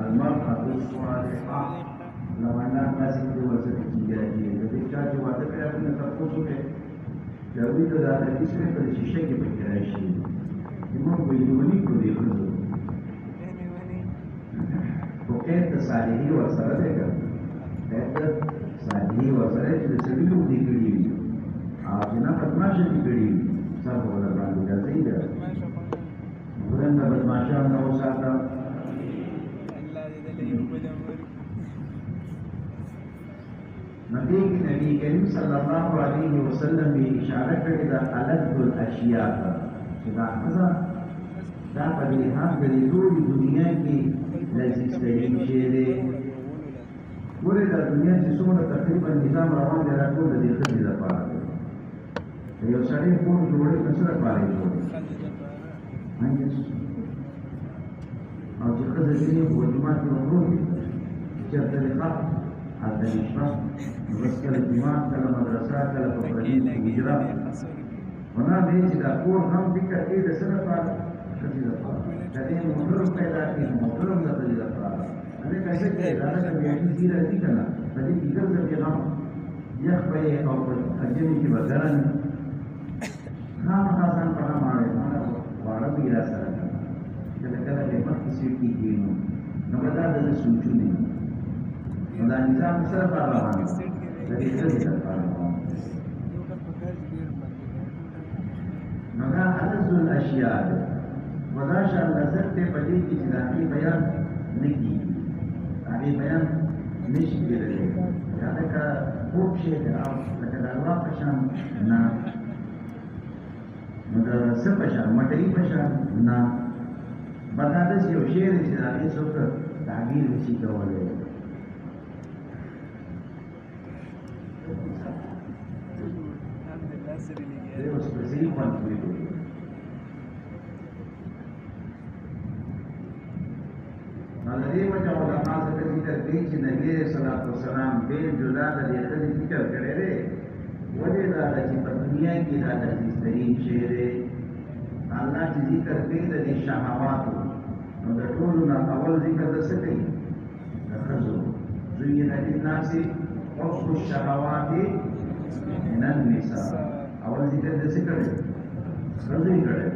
المرأة الصالحة لو أن الناس وسط تجارية لذلك وعدك أن تقصد جاوید دا حدیث میں پر شیشے کے پکرائشی امام بیدونی کو دیکھو وقت صالحی و سره ده که قید صالحی و ګرځي ده ورنه بدمعشان نو ساته نبی کریم صلی الله علیه وسلم یې اشاره کړې ده الد الاشیاء چې دا ښځه دا په لحاظ د دې ټولې دنیا کې لذیذترین شی دی ګورې دا دنیا چې څومره تقریبا نظام روان دی دا ټول د دې ښځې لپاره دی یو سړی کور جوړوي نو څه لپاره یې جوړوي او چې ښځه ځینې په جومات کې ورور دي چېرته دې ښه هلته دې شپه نو بس کله جومات کله مدرسه کله په پردي حجره ونا دی چې دا کور هم فکر کوي د څه لپاره ښځې لپاره که دې موټر پیدا کړي نو موټر هم د ښځې لپاره هغې کیسه کوي دا لکه بیاټي زیره دي که نه په دې کې ګرځه کې غم یخ به یې او په ژمي کې به ګرم خامخا ځان په غم اړوي واړه به یې را سره کله کله به مخکې سیټ کې کښېنو نو به دا د ده سوچونه نو دا نظام څه لپاره روان دی د دې ښځې لپاره روان نو دا الذ الاشیاء ده و دا شان نظر دی په دې کې چې د هغې بیان نه کېږي هغې بیان نه شي کېدلی یا لکه خوږ شی دی او لکه د اروا په شان نه نو د څه په شان مټۍ په شان نه بدا داسې یو شی دی چې د هغې څوک تعبیر نه شي کولی دی اوس په صحیح خوند پوهېږي نو د دې وجه علما ځکه ذکر کوي چې نبي علیه صلات وسلام بېل جدا د دې ښځې ذکر کړی دی وجه دا ده چې په دنیا کې دا لذیذترین شی دی الله چې ذکر کوي د دې شهواتو نو د ټولو نه اول ذکر د څه کوي د ښځو زین للناس حب الشهوات من النساء اول ذکر د څه کړی ښځو یې کړی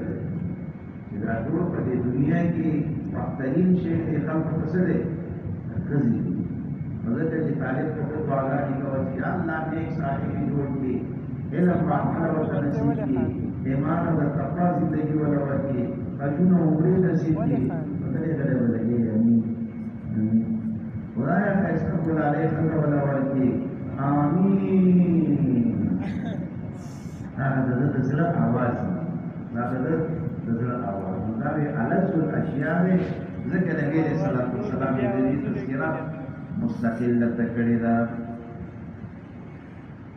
چې دا ټول په دې دنیا کې بهترین شی دی خلکو ته څه دی ښځې دي نو ځکه چې طالب ته ته دعاګانې کوه چې یا الله نیک صالحین جوړ کړي علم په عمله ورته نصیب کړي ایمان او د تقوا زندګي وله ورکړي حجونه عمرې نصیب کړي نو ته دې غلی به لګېږي امین خدایه ښایسته ګلالۍ ښځه وله ورکړي امین هغه د ده د زړه اواز دا د ده د زړه اواز نو دا وی الذ الاشیاء دی ځکه نبي علیه صلات وسلام یې د دې تذکره مستقله کړې ده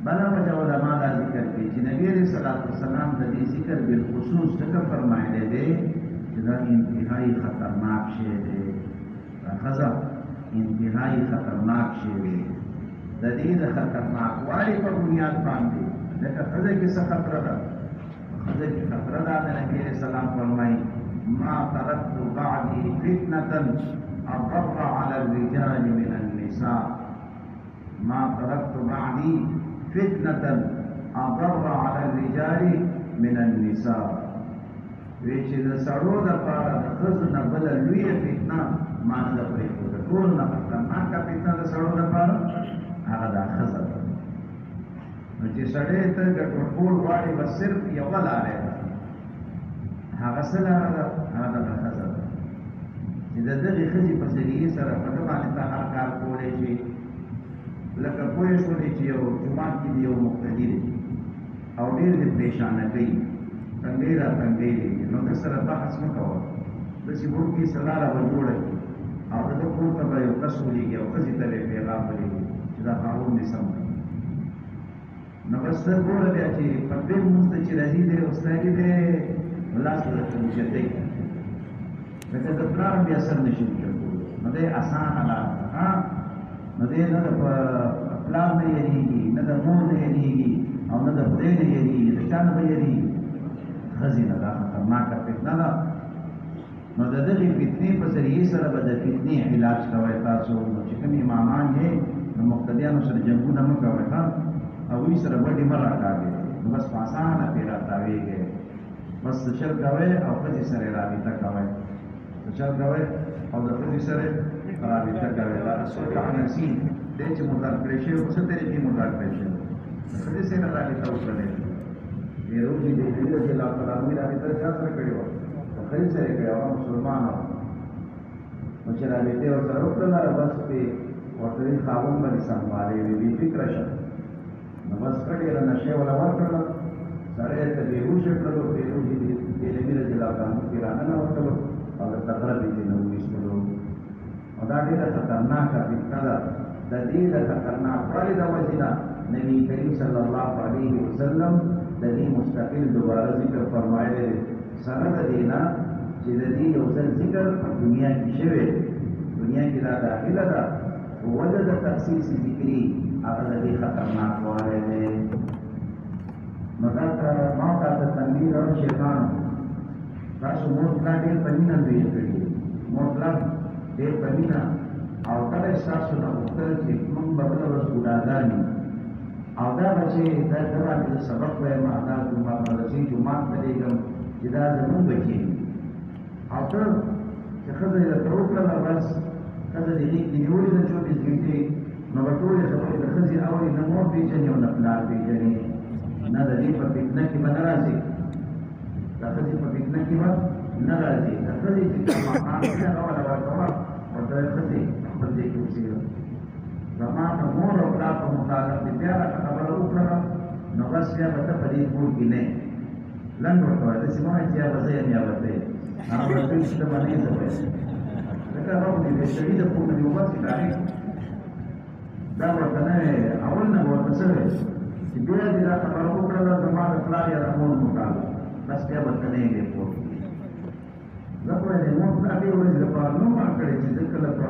بله وجه علما دا ذکر کوي چې نبي علیه صلات وسلام د دې ذکر بالخصوص ځکه فرمایلی دی چې دا انتهایي خطرناک شی دی دا ښځه انتهایي خطرناک شی دی د دې د خطرناکوالي په بنیاد باندې لکه ښځه کې څه خطره ده ښځه کې خطره ده د نبي علیه السلام فرمایي ما ترکت بعدي فتنة أضر على الرجال من النساء ما تركت بعدي فتنة أضر على الرجال من النساء وی چې د سړو دپاره د ښځو نه بله لویه فتنه ما نه ده پرېښوده ټول نه خطرناکه فتنه د سړو دپاره هغه دا ښځه ده نو چې سړی ته ګډوډ غواړي بس صرف یوه لارې ده هغه څه لاره ده هغه دغه ښځه ده چې د دغې ښځې په ذریعې سره په ده باندې ته هر کار کولی شي لکه پوه شولې چې یو جومات کې دی یو مقتدي دی او ډېر دې پریشانه کوي تنګۍ را تنګۍ دی نو ده سره بحث مه کوه داسې وړوکې څه لاره به جوړه کړي او د ده کور ته به یو کس ولېږي او ښځې ته به یې پیغام ولېږي چې دا قانون دې سم کړي نو بس ته ګوره بیا چې په دې لمونځ ته چې راځي دی استادي دی لاس ورته اوچتوي لکه د پلار بیا سر نه شي اوچتولی نو دی اسانه لاره ده نو دی نه د پلار نه یېرېږي نه د مور نه یېرېږي او نه د خدای نه یېرېږي د چا نه به یېرېږي ښځې نه دا خطرناکه فتنه ده نو د دغې فتنې په ذریعې سره به د فتنې علاج کوئ تاسو نو چې کوم امامان یې د مقتدیانو سره جنګونه مه کوئ ښه هغوی سره بډې مه راکاږئ نو بس په اسانه پرې راتاویږئ بس چل کوئ او ښځې سره یې رابطه کوئ چل کوئ او د ښځې سره رابطه کوئ دا صلح عنسی دی چې مردار کړی شوی په څه طریقې مردار کړی شوی د ښځې سره رابطه وکړئ بیروزی د نبی رضی الله تعالی عنہ رابطه چا سره کړې وه؟ د خلیل سره یې کړې وه، مسلمان وه. نو چې رابطې ورسره وکړله بس پې ورته ویل خاوند باندې سموالی وي، بې فکره شه. نو بس ښه ډېره نشې وله ورکړله، سړی یې ته بېهوشه کړلو، بیروزي د نبي رضی الله تعالی عنہ کې راننوتلو او درته غره دې ترې نه وویستلو. نو دا ډېره خطرناکه فتنه ده. د دې د خطرناکوالي د وجې نه نبي کریم صلی الله علیه وسلم د دې مستقل دوباره ذکر فرمایلی دی. سره د دې نه چې د دې یو ځل ذکر په دنیا کې شوی، دنیا کې دا داخله ده، په وجه د تخصیص ذکري هغه د دې خطرناکوالی دی. نو دلته ما تاسو ته تنبیه راوړم شیطانو، تاسو مور پلار ډېر په مینه لوی کړي، مور پلار ډېر په مینه، او کله ستاسو نه غوښتل چې موږ به بله ورځ بوډاګان یو او دا بچې دا باندې سبق وایم، دا مدرسې جومات ته لېږم چې دا زموږ بچې دي. او ته چې ښځه یې درته وکړله، بس ښځه دې غېږ کې نیولې ده 24 ګنټې، نو به ټولې خبرې د ښځې اوري، نه مور پېژني او نه پلار پېژني، نه د دې په فتنه کې به نه راځي، د ښځې په فتنه کې به نه راځي. د ښځې چې کوم مقام دی هغه وله ورکوه، ورته وایي ښځې خپل ځای کې اوسېږه. زما د مور او پلار په متعلق دې بیا راته خبره وکړله، نو بس بیا به ته په دې کور کې نه یې. لنډ ورته وایه، داسې مه وایه چې یا به زه یم یا به ته یې، هغه به ورته وایي چې ته به نه یې، زه به یم. ځکه هغه خو دې بېسړي د کور نه دې وباسي ډارې. دا ورته نه وی، اول نه به ورته څه وی چې بیا دې دا خبره وکړله زما د پلار یا د مور متعلق، بس بیا به ته نه یې دې کور کې. زه خو یې د مور پلار دې ورځې لپاره نه ما کړی چې زه کله په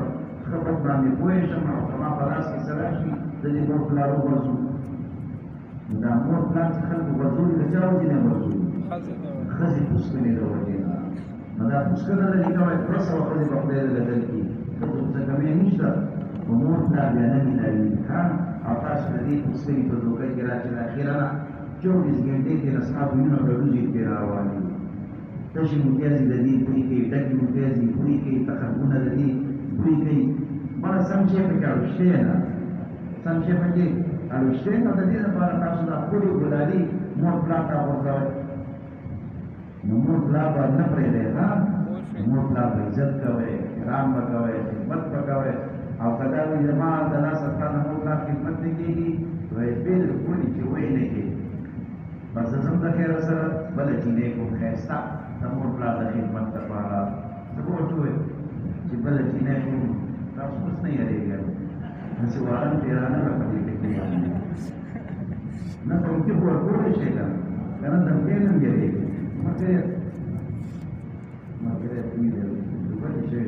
خبر باندې پوه شم او زما په لاس کې څه راشي زه دې مور پلار وغورځو. دا مور پلار چې خلکو غورځولي د چا وجې نه غورځولي؟ ښځې پوسکنې د وجې نه. نو دا پوسکنه ده چې کوی 200 ښځې به خدای دې بدل کړي، ښځو څه کمې نشته، خو مور پلار بیا نه مېلاوي. او تاسو د دې پوسکنې په دوکه کې راشي د اخره نه 24 ګنټې کې رسما بویونه ډډوزې پرې راروانې وي، تشې متیازې د دې بوی کوي، ډکې متیازې بوی کوي، تخمونه د دې بوی کوي. بله سم شی پکې اړوشتی نه، سم شی پکې اړوشتی نو د دې لپاره تاسو دا ښکلې ګلالي مور پلار ته غورځوئ. نو مور پلار به نه پرېږدئ، مور پلار به عزت کوئ، احترام به کوئ، خدمت به کوئ. او که دا وایي زما د لاسه ستا د مور پلار خدمت نه کېږي، وایي بلکل چې وایي نه کېږي. بس زه ځم د خیره سره بله چینی کوم ښایسته د مور پلار د خدمت لپاره. زه به ورته ووایم چې بله چینی کوم، تاسو اوس نه یېرېږئ، هسې واران پیرانه به په دې کې کوي، نه دمکي خو ورکولی شئ که نه، که نه دمکۍ نه هم یېرېږي. ملګری پرېږدئ، ډوبلې شوې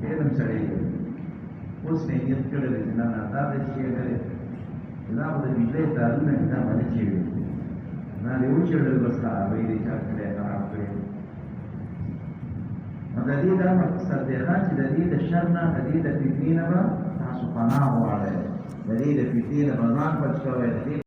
علم سړی اوس مې نیت کړی دی چې نه نه دا داسې شی دی چې دا به د بجلۍ تارونه مې دا به نه چېړي، دا دې وچېړل بس خرابوي دې چا کړی خراب کړی. نو د دې دا مقصد دی چې د دې د شر نه، د دې د فتنې نه به تاسو پناه غواړئ، د دې د فتنې نه به ځان بچ کوئ.